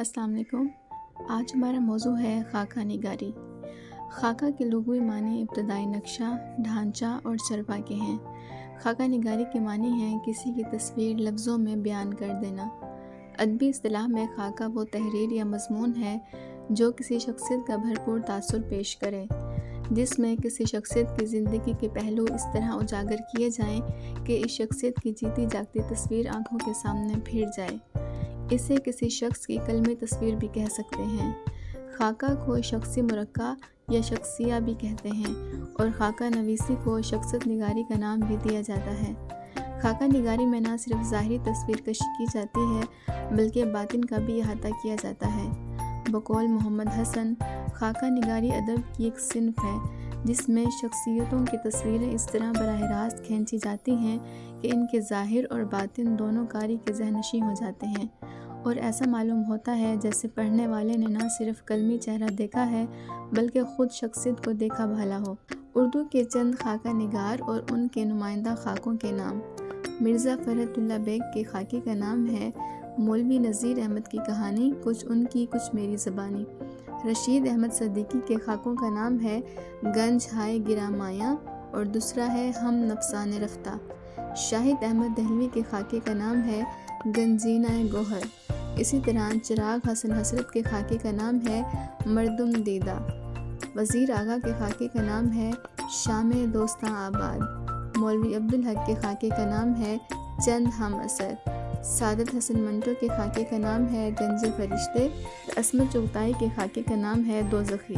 السلام علیکم۔ آج ہمارا موضوع ہے خاکہ نگاری۔ خاکہ کے لغوی معنی ابتدائی نقشہ، ڈھانچہ اور چرپا کے ہیں۔ خاکہ نگاری کے معنی ہیں کسی کی تصویر لفظوں میں بیان کر دینا۔ ادبی اصطلاح میں خاکہ وہ تحریر یا مضمون ہے جو کسی شخصیت کا بھرپور تاثر پیش کرے، جس میں کسی شخصیت کی زندگی کے پہلو اس طرح اجاگر کیے جائیں کہ اس شخصیت کی جیتی جاگتی تصویر آنکھوں کے سامنے پھر جائے۔ اسے کسی شخص کی قلمی تصویر بھی کہہ سکتے ہیں۔ خاکہ کو شخصی مرقع یا شخصیہ بھی کہتے ہیں اور خاکہ نویسی کو شخصیت نگاری کا نام بھی دیا جاتا ہے۔ خاکہ نگاری میں نہ صرف ظاہری تصویر کشی کی جاتی ہے بلکہ باطن کا بھی احاطہ کیا جاتا ہے۔ بقول محمد حسن، خاکہ نگاری ادب کی ایک صنف ہے جس میں شخصیتوں کی تصویریں اس طرح براہ راست کھینچی جاتی ہیں کہ ان کے ظاہر اور باطن دونوں قاری کے ذہن نشین ہو جاتے ہیں اور ایسا معلوم ہوتا ہے جیسے پڑھنے والے نے نہ صرف قلمی چہرہ دیکھا ہے بلکہ خود شخصیت کو دیکھا بھالا ہو۔ اردو کے چند خاکہ نگار اور ان کے نمائندہ خاکوں کے نام: مرزا فرحت اللہ بیگ کے خاکے کا نام ہے مولوی نذیر احمد کی کہانی، کچھ ان کی کچھ میری زبانی۔ رشید احمد صدیقی کے خاکوں کا نام ہے گنج ہائے گراں مایاں اور دوسرا ہے ہم نفسانے رفتہ۔ شاہد احمد دہلوی کے خاکے کا نام ہے گنجینہ گوہر۔ اسی طرح چراغ حسن حسرت کے خاکے کا نام ہے مردم دیدہ۔ وزیر آغا کے خاکے کا نام ہے شام دوستاں آباد۔ مولوی عبدالحق کے خاکے کا نام ہے چند ہم اثر۔ سعادت حسن منٹو کے خاکے کا نام ہے گنج فرشتے۔ عصمت چغتائی کے خاکے کا نام ہے دوزخی۔